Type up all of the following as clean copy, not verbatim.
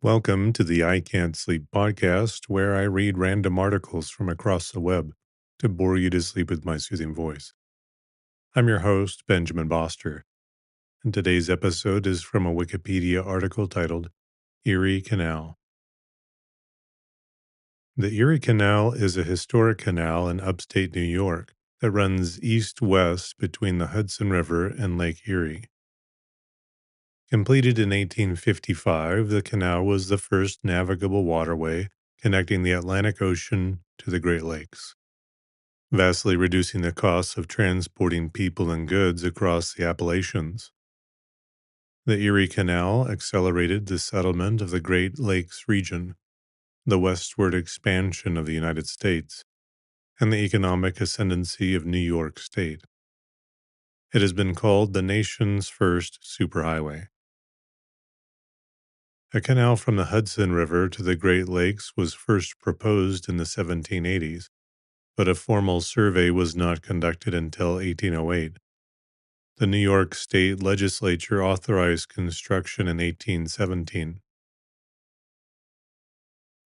Welcome to the I Can't Sleep podcast, where I read random articles from across the web to bore you to sleep with my soothing voice. I'm your host, Benjamin Boster, and today's episode is from a Wikipedia article titled Erie Canal. The Erie Canal is a historic canal in upstate New York that runs east-west between the Hudson River and Lake Erie. Completed in 1855, the canal was the first navigable waterway connecting the Atlantic Ocean to the Great Lakes, vastly reducing the costs of transporting people and goods across the Appalachians. The Erie Canal accelerated the settlement of the Great Lakes region, the westward expansion of the United States, and the economic ascendancy of New York State. It has been called the nation's first superhighway. A canal from the Hudson River to the Great Lakes was first proposed in the 1780s, but a formal survey was not conducted until 1808. The New York State Legislature authorized construction in 1817.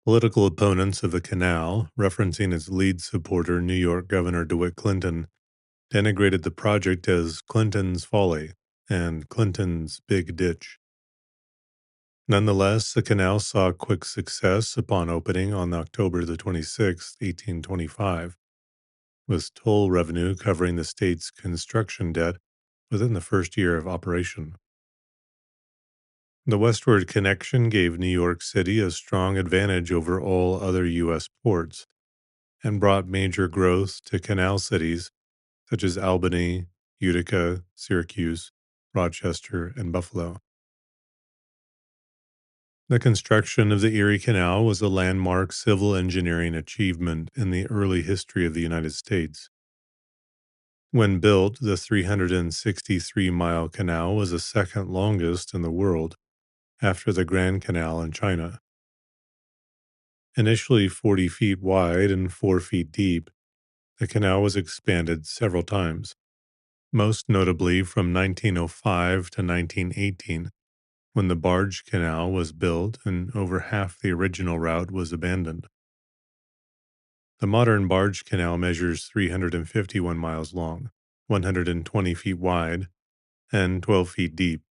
Political opponents of the canal, referencing its lead supporter, New York Governor DeWitt Clinton, denigrated the project as Clinton's folly and Clinton's big ditch. Nonetheless, the canal saw quick success upon opening on October the 26th, 1825, with toll revenue covering the state's construction debt within the first year of operation. The westward connection gave New York City a strong advantage over all other U.S. ports and brought major growth to canal cities such as Albany, Utica, Syracuse, Rochester, and Buffalo. The construction of the Erie Canal was a landmark civil engineering achievement in the early history of the United States. When built, the 363-mile canal was the second longest in the world, after the Grand Canal in China. Initially 40 feet wide and 4 feet deep, the canal was expanded several times, most notably from 1905 to 1918, when the barge canal was built and over half the original route was abandoned. The modern barge canal measures 351 miles long, 120 feet wide, and 12 feet deep.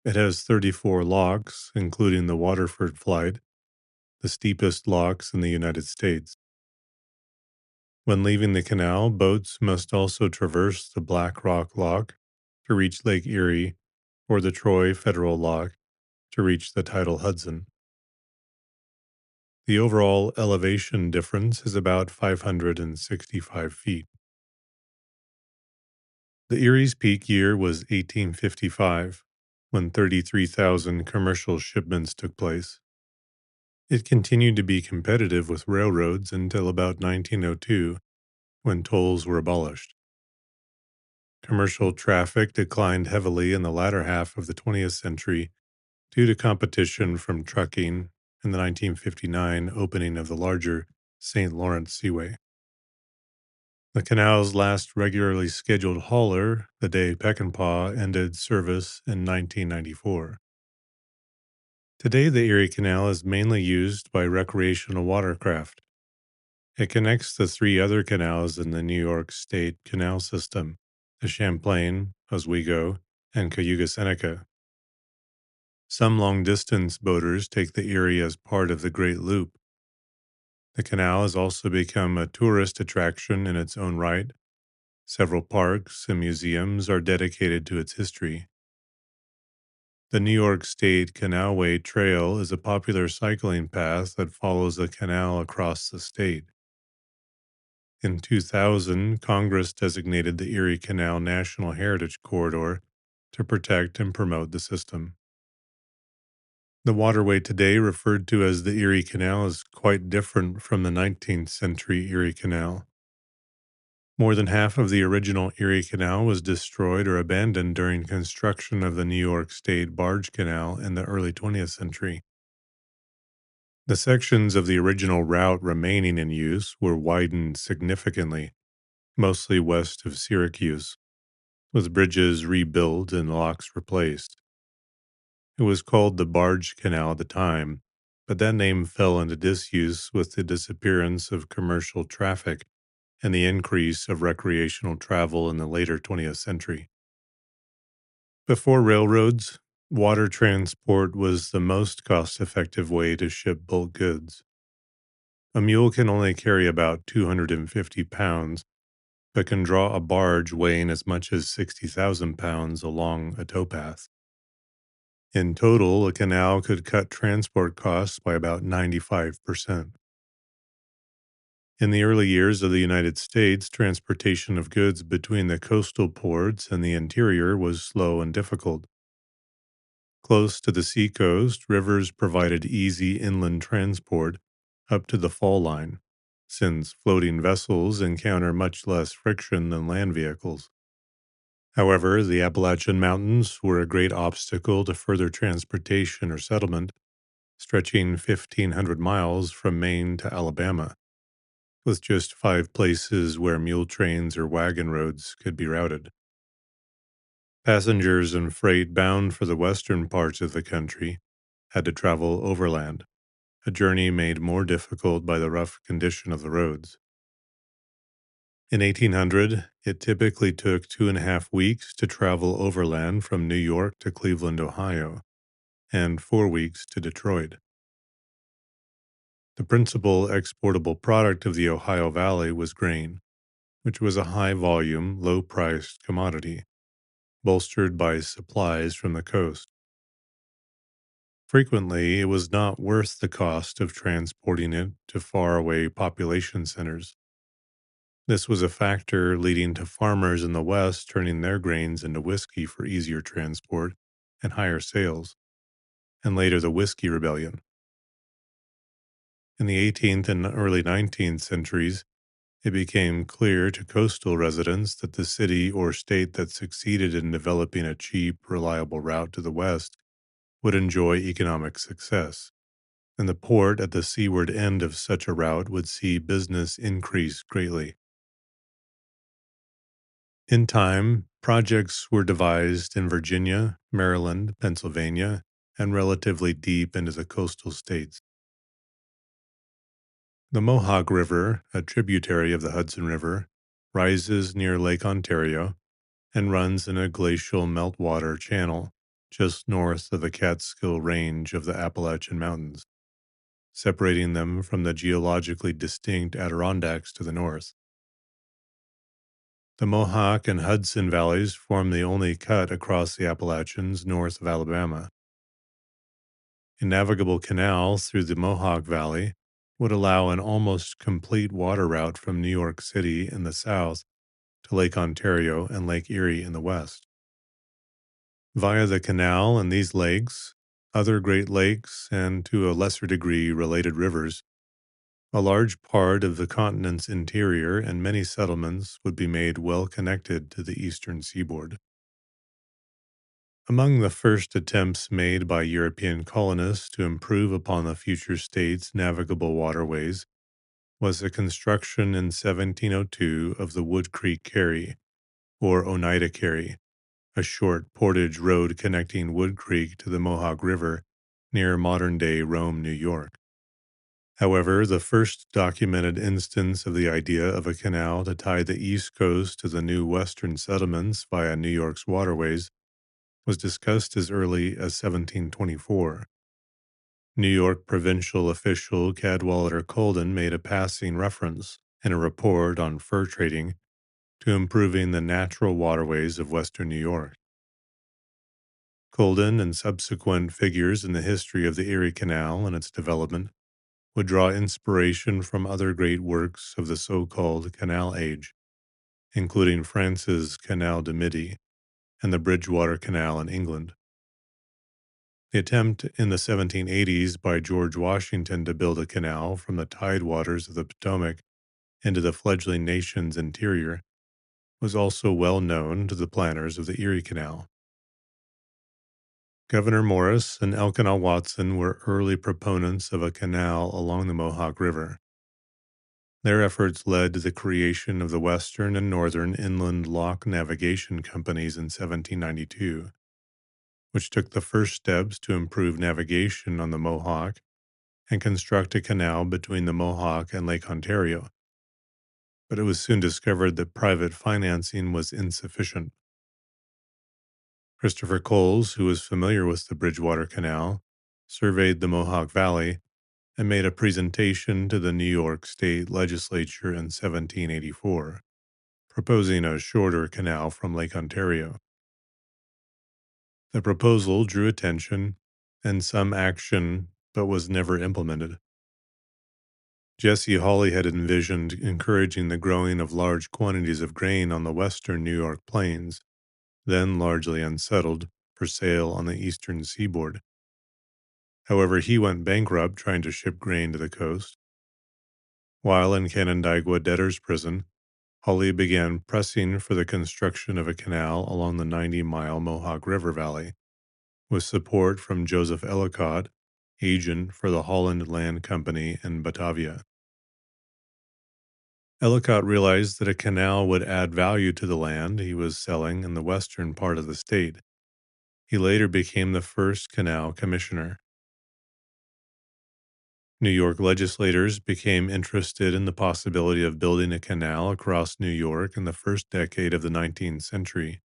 It has 34 locks, including the Waterford Flight, the steepest locks in the United States. When leaving the canal, boats must also traverse the Black Rock Lock to reach Lake Erie or the Troy Federal Lock to reach the tidal Hudson. The overall elevation difference is about 565 feet. The Erie's peak year was 1855, when 33,000 commercial shipments took place. It continued to be competitive with railroads until about 1902, when tolls were abolished. Commercial traffic declined heavily in the latter half of the 20th century due to competition from trucking and the 1959 opening of the larger St. Lawrence Seaway. The canal's last regularly scheduled hauler, the Day Peckinpah, ended service in 1994. Today, the Erie Canal is mainly used by recreational watercraft. It connects the three other canals in the New York State Canal System, the Champlain, Oswego, and Cayuga Seneca. Some long-distance boaters take the Erie as part of the Great Loop. The canal has also become a tourist attraction in its own right. Several parks and museums are dedicated to its history. The New York State Canalway Trail is a popular cycling path that follows the canal across the state. In 2000, Congress designated the Erie Canal National Heritage Corridor to protect and promote the system. The waterway today, referred to as the Erie Canal, is quite different from the 19th century Erie Canal. More than half of the original Erie Canal was destroyed or abandoned during construction of the New York State Barge Canal in the early 20th century. The sections of the original route remaining in use were widened significantly, mostly west of Syracuse, with bridges rebuilt and locks replaced. It was called the Barge Canal at the time, but that name fell into disuse with the disappearance of commercial traffic and the increase of recreational travel in the later 20th century. Before railroads, water transport was the most cost effective way to ship bulk goods. A mule can only carry about 250 pounds, but can draw a barge weighing as much as 60,000 pounds along a towpath. In total, a canal could cut transport costs by about 95%. In the early years of the United States, transportation of goods between the coastal ports and the interior was slow and difficult. Close to the seacoast, rivers provided easy inland transport up to the fall line, since floating vessels encounter much less friction than land vehicles. However, the Appalachian Mountains were a great obstacle to further transportation or settlement, stretching 1,500 miles from Maine to Alabama, with just 5 places where mule trains or wagon roads could be routed. Passengers and freight bound for the western parts of the country had to travel overland, a journey made more difficult by the rough condition of the roads. In 1800, it typically took 2.5 weeks to travel overland from New York to Cleveland, Ohio, and 4 weeks to Detroit. The principal exportable product of the Ohio Valley was grain, which was a high volume, low priced commodity, bolstered by supplies from the coast. Frequently, it was not worth the cost of transporting it to faraway population centers. This was a factor leading to farmers in the West turning their grains into whiskey for easier transport and higher sales, and later the Whiskey Rebellion. In the 18th and early 19th centuries, it became clear to coastal residents that the city or state that succeeded in developing a cheap, reliable route to the West would enjoy economic success, and the port at the seaward end of such a route would see business increase greatly. In time, projects were devised in Virginia, Maryland, Pennsylvania, and relatively deep into the coastal states. The Mohawk River, a tributary of the Hudson River, rises near Lake Ontario and runs in a glacial meltwater channel just north of the Catskill Range of the Appalachian Mountains, separating them from the geologically distinct Adirondacks to the north. The Mohawk and Hudson valleys form the only cut across the Appalachians north of Alabama. A navigable canal through the Mohawk Valley would allow an almost complete water route from New York City in the south to Lake Ontario and Lake Erie in the west. Via the canal and these lakes, other Great Lakes, and to a lesser degree related rivers, a large part of the continent's interior and many settlements would be made well connected to the eastern seaboard. Among the first attempts made by European colonists to improve upon the future state's navigable waterways was the construction in 1702 of the Wood Creek Carry, or Oneida Carry, a short portage road connecting Wood Creek to the Mohawk River near modern-day Rome, New York. However, the first documented instance of the idea of a canal to tie the East Coast to the new western settlements via New York's waterways was discussed as early as 1724. New York provincial official Cadwallader Colden made a passing reference in a report on fur trading to improving the natural waterways of western New York. Colden and subsequent figures in the history of the Erie Canal and its development would draw inspiration from other great works of the so-called Canal Age, including France's Canal de Midi and the Bridgewater Canal in England. The attempt in the 1780s by George Washington to build a canal from the tidewaters of the Potomac into the fledgling nation's interior was also well known to the planners of the Erie Canal. Gouverneur Morris and Elkanah Watson were early proponents of a canal along the Mohawk River. Their efforts led to the creation of the Western and Northern Inland Lock Navigation Companies in 1792, which took the first steps to improve navigation on the Mohawk and construct a canal between the Mohawk and Lake Ontario. But it was soon discovered that private financing was insufficient. Christopher Coles, who was familiar with the Bridgewater Canal, surveyed the Mohawk Valley and made a presentation to the New York State Legislature in 1784, proposing a shorter canal from Lake Ontario. The proposal drew attention and some action, but was never implemented. Jesse Hawley had envisioned encouraging the growing of large quantities of grain on the western New York plains, then largely unsettled, for sale on the eastern seaboard. However, he went bankrupt trying to ship grain to the coast. While in Canandaigua debtor's prison, Hawley began pressing for the construction of a canal along the 90-mile Mohawk River Valley, with support from Joseph Ellicott, agent for the Holland Land Company in Batavia. Ellicott realized that a canal would add value to the land he was selling in the western part of the state. He later became the first canal commissioner. New York legislators became interested in the possibility of building a canal across New York in the first decade of the 19th century.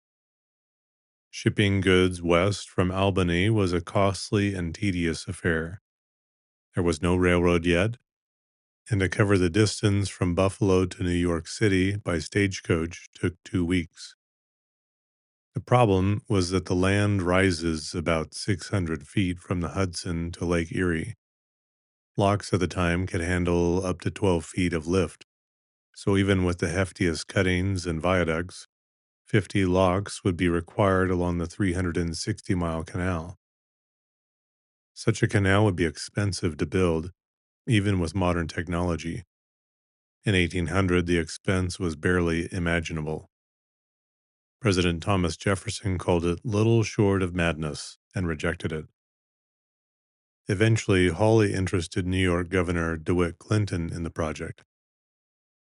Shipping goods west from Albany was a costly and tedious affair. There was no railroad yet, and to cover the distance from Buffalo to New York City by stagecoach took 2 weeks. The problem was that the land rises about 600 feet from the Hudson to Lake Erie. Locks at the time could handle up to 12 feet of lift, so even with the heftiest cuttings and viaducts, 50 locks would be required along the 360-mile canal. Such a canal would be expensive to build, even with modern technology. In 1800, the expense was barely imaginable. President Thomas Jefferson called it little short of madness and rejected it. Eventually, Hawley interested New York Governor DeWitt Clinton in the project.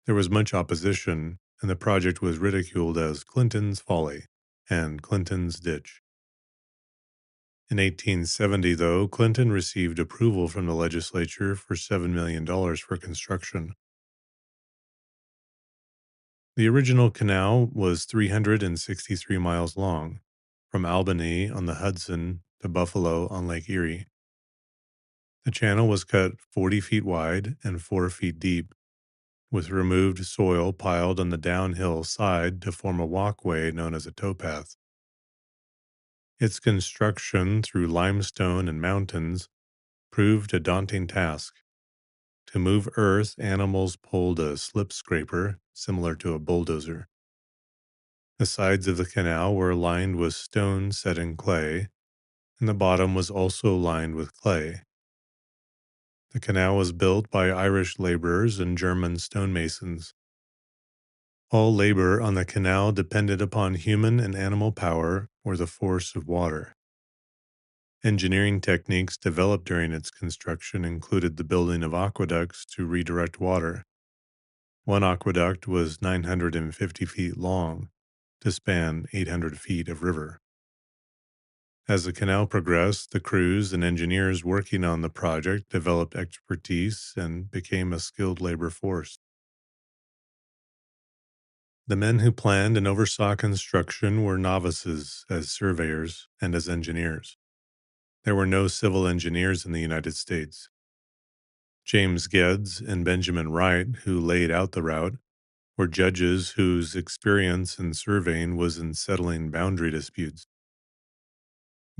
There was much opposition, and the project was ridiculed as Clinton's folly and Clinton's ditch. In 1870, though, Clinton received approval from the legislature for $7 million for construction. The original canal was 363 miles long, from Albany on the Hudson to Buffalo on Lake Erie. The channel was cut 40 feet wide and 4 feet deep, with removed soil piled on the downhill side to form a walkway known as a towpath. Its construction through limestone and mountains proved a daunting task. To move earth, animals pulled a slip scraper, similar to a bulldozer. The sides of the canal were lined with stone set in clay, and the bottom was also lined with clay. The canal was built by Irish laborers and German stonemasons. All labor on the canal depended upon human and animal power or the force of water. Engineering techniques developed during its construction included the building of aqueducts to redirect water. One aqueduct was 950 feet long to span 800 feet of river. As the canal progressed, the crews and engineers working on the project developed expertise and became a skilled labor force. The men who planned and oversaw construction were novices as surveyors and as engineers. There were no civil engineers in the United States. James Geddes and Benjamin Wright, who laid out the route, were judges whose experience in surveying was in settling boundary disputes.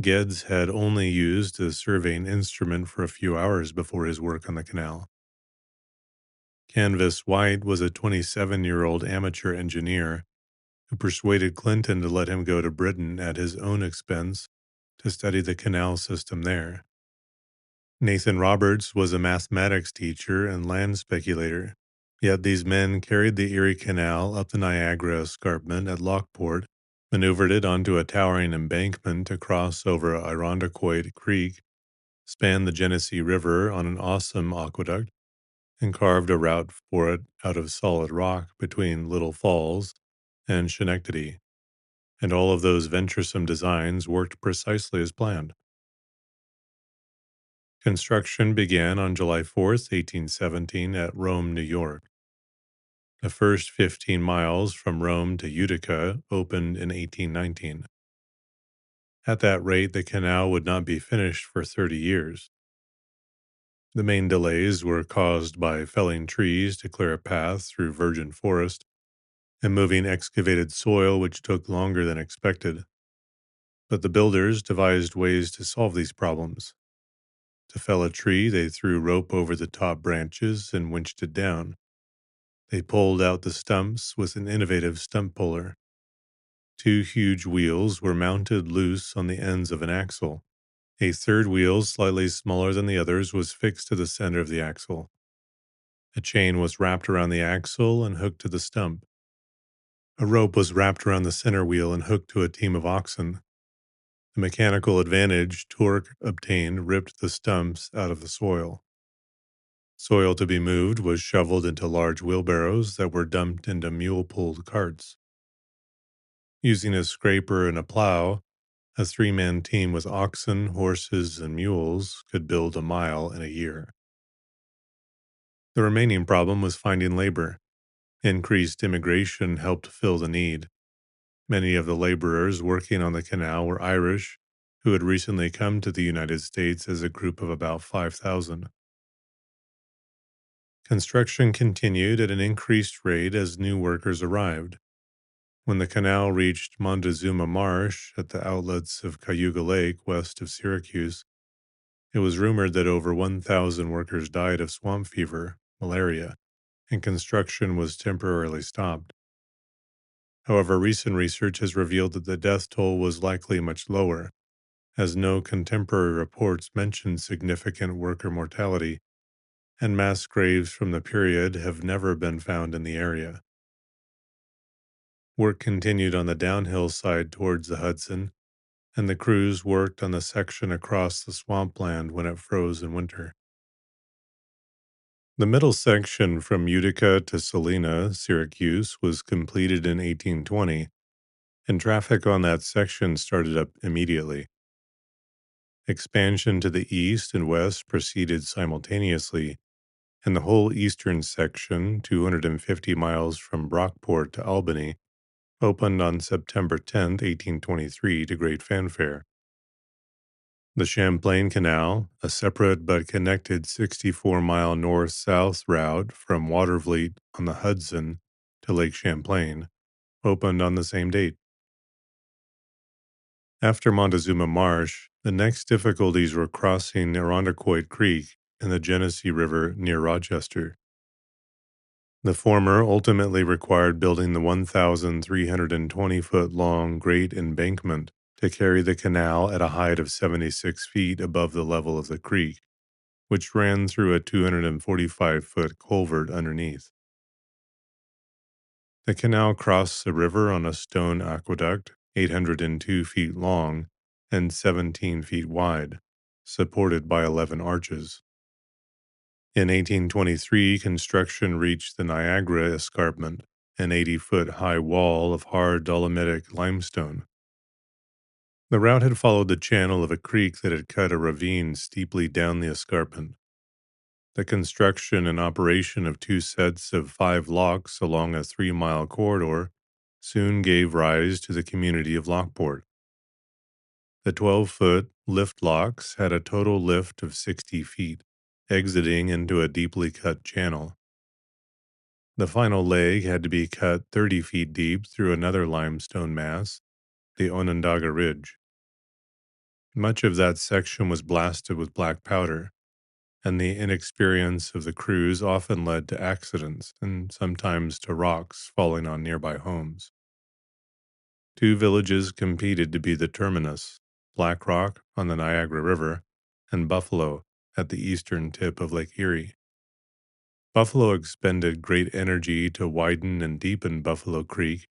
Geddes had only used a surveying instrument for a few hours before his work on the canal. Canvas White was a 27-year-old amateur engineer who persuaded Clinton to let him go to Britain at his own expense to study the canal system there. Nathan Roberts was a mathematics teacher and land speculator, yet these men carried the Erie Canal up the Niagara escarpment at Lockport, maneuvered it onto a towering embankment to cross over Irondequoit Creek, spanned the Genesee River on an awesome aqueduct, and carved a route for it out of solid rock between Little Falls and Schenectady. and all of those venturesome designs worked precisely as planned. Construction began on July 4th, 1817, at Rome, New York. The first 15 miles from Rome to Utica opened in 1819. At that rate, the canal would not be finished for 30 years. The main delays were caused by felling trees to clear a path through virgin forest and moving excavated soil, which took longer than expected. But the builders devised ways to solve these problems. To fell a tree, they threw rope over the top branches and winched it down. They pulled out the stumps with an innovative stump puller. Two huge wheels were mounted loose on the ends of an axle. A third wheel, slightly smaller than the others, was fixed to the center of the axle. A chain was wrapped around the axle and hooked to the stump. A rope was wrapped around the center wheel and hooked to a team of oxen. The mechanical advantage torque obtained ripped the stumps out of the soil. Soil to be moved was shoveled into large wheelbarrows that were dumped into mule-pulled carts. Using a scraper and a plow, a three-man team with oxen, horses, and mules could build a mile in a year. The remaining problem was finding labor. Increased immigration helped fill the need. Many of the laborers working on the canal were Irish, who had recently come to the United States as a group of about 5,000. Construction continued at an increased rate as new workers arrived. When the canal reached Montezuma Marsh at the outlets of Cayuga Lake west of Syracuse, it was rumored that over 1,000 workers died of swamp fever, malaria, and construction was temporarily stopped. However, recent research has revealed that the death toll was likely much lower, as no contemporary reports mention significant worker mortality, and mass graves from the period have never been found in the area. Work continued on the downhill side towards the Hudson, and the crews worked on the section across the swampland when it froze in winter. The middle section from Utica to Salina, Syracuse, was completed in 1820, and traffic on that section started up immediately. Expansion to the east and west proceeded simultaneously, and the whole eastern section, 250 miles from Brockport to Albany, opened on September 10, 1823, to great fanfare. The Champlain Canal, a separate but connected 64-mile north-south route from Watervliet on the Hudson to Lake Champlain, opened on the same date. After Montezuma Marsh, the next difficulties were crossing Irondequoit Creek and the Genesee River near Rochester. The former ultimately required building the 1,320-foot long Great Embankment to carry the canal at a height of 76 feet above the level of the creek, which ran through a 245-foot culvert underneath. The canal crossed the river on a stone aqueduct, 802 feet long and 17 feet wide, supported by 11 arches. In 1823, construction reached the Niagara Escarpment, an 80-foot high wall of hard dolomitic limestone. The route had followed the channel of a creek that had cut a ravine steeply down the escarpment. The construction and operation of two sets of 5 locks along a 3-mile corridor soon gave rise to the community of Lockport. The 12-foot lift locks had a total lift of 60 feet, exiting into a deeply cut channel. The final leg had to be cut 30 feet deep through another limestone mass, the Onondaga Ridge. Much of that section was blasted with black powder, and the inexperience of the crews often led to accidents and sometimes to rocks falling on nearby homes. Two villages competed to be the terminus, Black Rock on the Niagara River and Buffalo at the eastern tip of Lake Erie. Buffalo expended great energy to widen and deepen Buffalo Creek,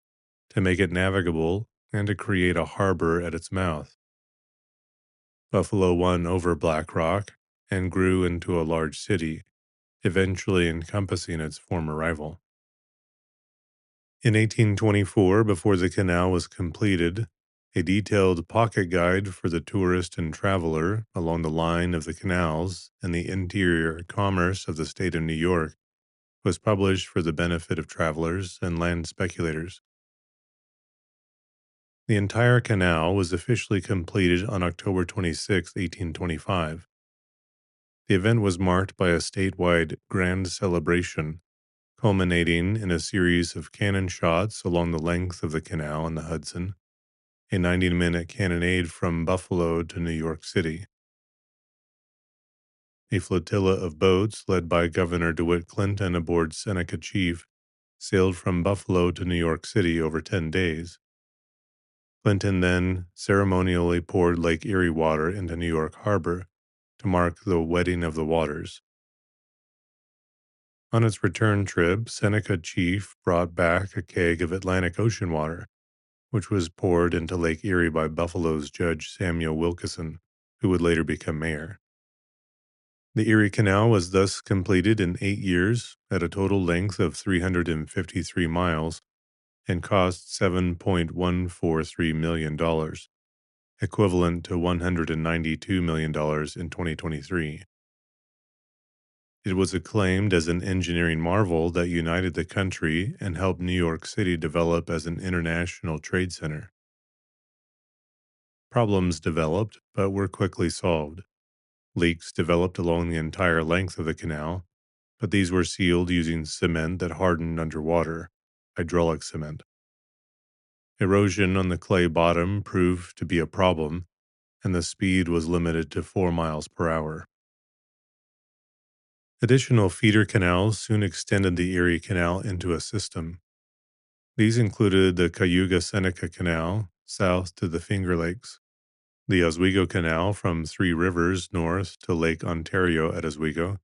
to make it navigable, and to create a harbor at its mouth. Buffalo won over Black Rock and grew into a large city, eventually encompassing its former rival. In 1824, before the canal was completed, a detailed pocket guide for the tourist and traveler along the line of the canals and the interior commerce of the state of New York was published for the benefit of travelers and land speculators. The entire canal was officially completed on October 26, 1825. The event was marked by a statewide grand celebration, culminating in a series of cannon shots along the length of the canal and the Hudson, a 90-minute cannonade from Buffalo to New York City. A flotilla of boats led by Governor DeWitt Clinton aboard Seneca Chief sailed from Buffalo to New York City over 10 days. Clinton then ceremonially poured Lake Erie water into New York Harbor to mark the wetting of the waters. On its return trip, Seneca Chief brought back a keg of Atlantic Ocean water, which was poured into Lake Erie by Buffalo's Judge Samuel Wilkeson, who would later become mayor. The Erie Canal was thus completed in 8 years at a total length of 353 miles and cost $7.143 million, equivalent to $192 million in 2023. It was acclaimed as an engineering marvel that united the country and helped New York City develop as an international trade center. Problems developed, but were quickly solved. Leaks developed along the entire length of the canal, but these were sealed using cement that hardened underwater, hydraulic cement. Erosion on the clay bottom proved to be a problem, and the speed was limited to 4 miles per hour. Additional feeder canals soon extended the Erie Canal into a system. These included the Cayuga-Seneca Canal, south to the Finger Lakes, the Oswego Canal from Three Rivers north to Lake Ontario at Oswego,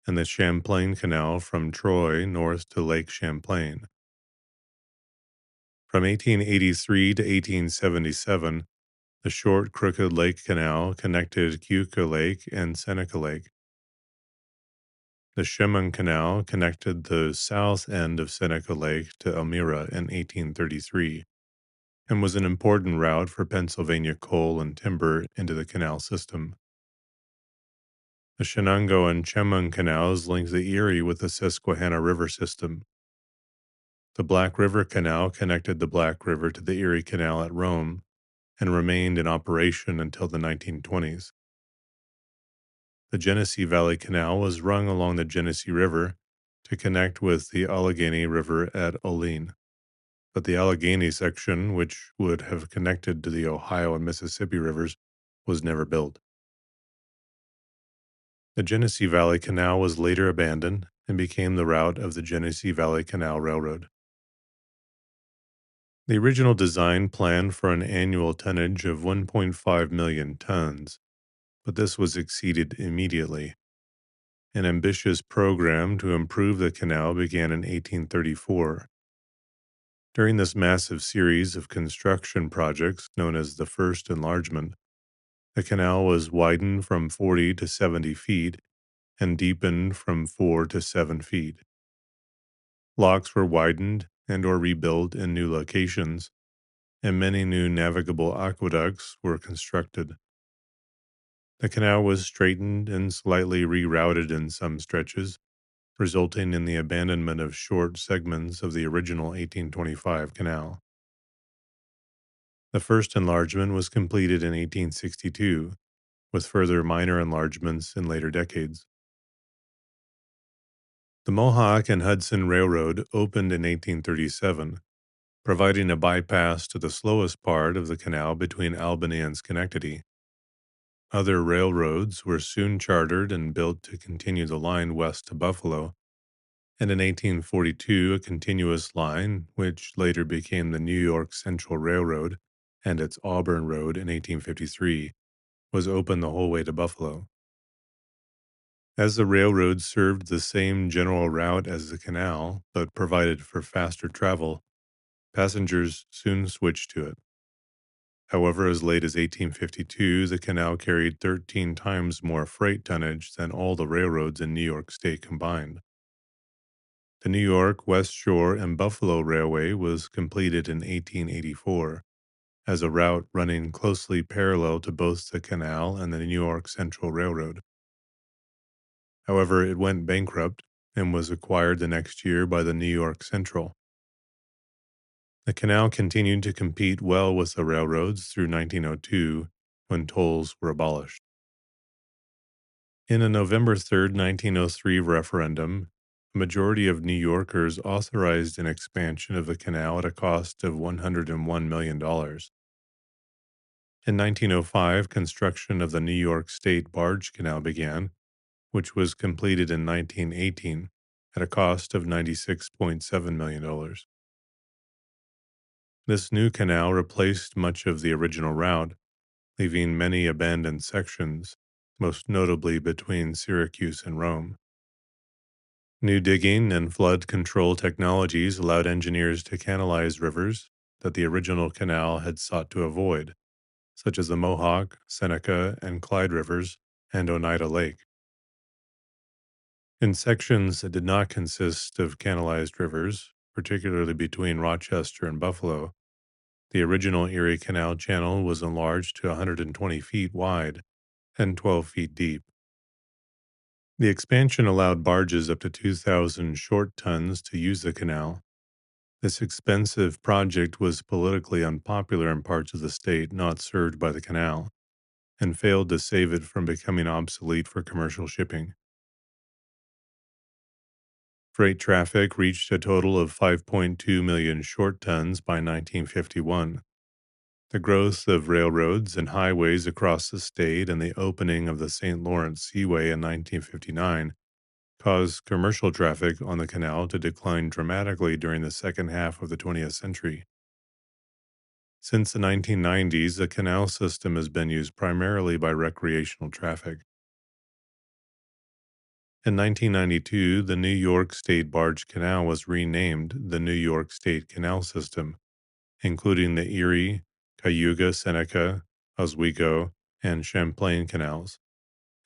and the Champlain Canal from Troy north to Lake Champlain. From 1883 to 1877, the short Crooked Lake Canal connected Keuka Lake and Seneca Lake. The Chemung Canal connected the south end of Seneca Lake to Elmira in 1833 and was an important route for Pennsylvania coal and timber into the canal system. The Shenango and Chemung canals linked the Erie with the Susquehanna River system. The Black River Canal connected the Black River to the Erie Canal at Rome and remained in operation until the 1920s. The Genesee Valley Canal was run along the Genesee River to connect with the Allegheny River at Olean, but the Allegheny section, which would have connected to the Ohio and Mississippi rivers, was never built. The Genesee Valley Canal was later abandoned and became the route of the Genesee Valley Canal Railroad. The original design planned for an annual tonnage of 1.5 million tons, but this was exceeded immediately. An ambitious program to improve the canal began in 1834. During this massive series of construction projects, known as the First Enlargement, the canal was widened from 40 to 70 feet and deepened from 4 to 7 feet. Locks were widened and or rebuilt in new locations, and many new navigable aqueducts were constructed. The canal was straightened and slightly rerouted in some stretches, resulting in the abandonment of short segments of the original 1825 canal. The first enlargement was completed in 1862, with further minor enlargements in later decades. The Mohawk and Hudson Railroad opened in 1837, providing a bypass to the slowest part of the canal between Albany and Schenectady. Other railroads were soon chartered and built to continue the line west to Buffalo, and in 1842 a continuous line, which later became the New York Central Railroad and its Auburn Road in 1853, was open the whole way to Buffalo. As the railroad served the same general route as the canal, but provided for faster travel, passengers soon switched to it. However, as late as 1852, the canal carried 13 times more freight tonnage than all the railroads in New York State combined. The New York, West Shore, and Buffalo Railway was completed in 1884 as a route running closely parallel to both the canal and the New York Central Railroad. However, it went bankrupt and was acquired the next year by the New York Central. The canal continued to compete well with the railroads through 1902 when tolls were abolished. In a November 3rd, 1903 referendum, a majority of New Yorkers authorized an expansion of the canal at a cost of $101 million. In 1905, construction of the New York State Barge Canal began, which was completed in 1918 at a cost of $96.7 million. This new canal replaced much of the original route, leaving many abandoned sections, most notably between Syracuse and Rome. New digging and flood control technologies allowed engineers to canalize rivers that the original canal had sought to avoid, such as the Mohawk, Seneca, and Clyde rivers and Oneida Lake. In sections that did not consist of canalized rivers, particularly between Rochester and Buffalo, the original Erie Canal channel was enlarged to 120 feet wide and 12 feet deep. The expansion allowed barges up to 2,000 short tons to use the canal. This expensive project was politically unpopular in parts of the state not served by the canal, and failed to save it from becoming obsolete for commercial shipping. Freight traffic reached a total of 5.2 million short tons by 1951. The growth of railroads and highways across the state and the opening of the St. Lawrence Seaway in 1959 caused commercial traffic on the canal to decline dramatically during the second half of the 20th century. Since the 1990s, the canal system has been used primarily by recreational traffic. In 1992, the New York State Barge Canal was renamed the New York State Canal System, including the Erie, Cayuga, Seneca, Oswego, and Champlain canals,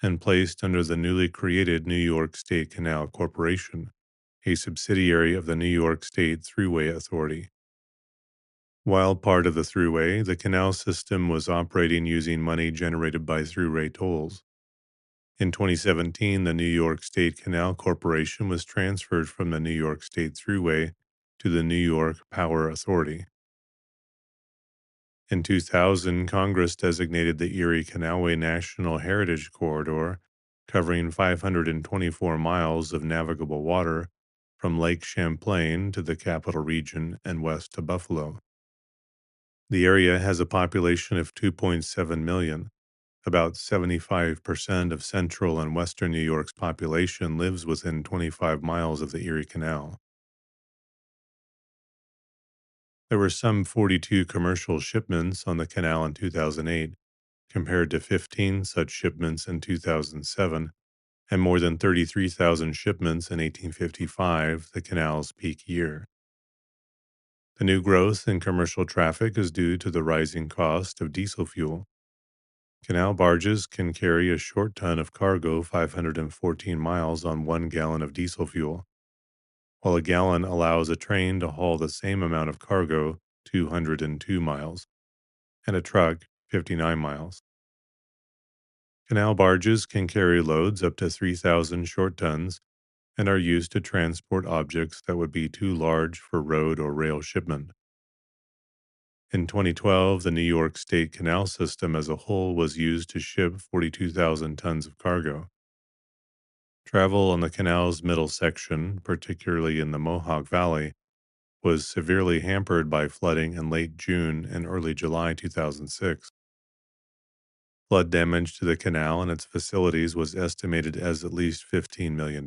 and placed under the newly created New York State Canal Corporation, a subsidiary of the New York State Thruway Authority. While part of the Thruway, the canal system was operating using money generated by Thruway tolls. In 2017, the New York State Canal Corporation was transferred from the New York State Thruway to the New York Power Authority. In 2000, Congress designated the Erie Canalway National Heritage Corridor, covering 524 miles of navigable water from Lake Champlain to the Capital Region and west to Buffalo. The area has a population of 2.7 million. About 75% of central and western New York's population lives within 25 miles of the Erie Canal. There were some 42 commercial shipments on the canal in 2008, compared to 15 such shipments in 2007, and more than 33,000 shipments in 1855, the canal's peak year. The new growth in commercial traffic is due to the rising cost of diesel fuel. Canal barges can carry a short ton of cargo 514 miles on 1 gallon of diesel fuel, while a gallon allows a train to haul the same amount of cargo 202 miles, and a truck 59 miles. Canal barges can carry loads up to 3,000 short tons and are used to transport objects that would be too large for road or rail shipment. In 2012, the New York State Canal System as a whole was used to ship 42,000 tons of cargo. Travel on the canal's middle section, particularly in the Mohawk Valley, was severely hampered by flooding in late June and early July 2006. Flood damage to the canal and its facilities was estimated as at least $15 million.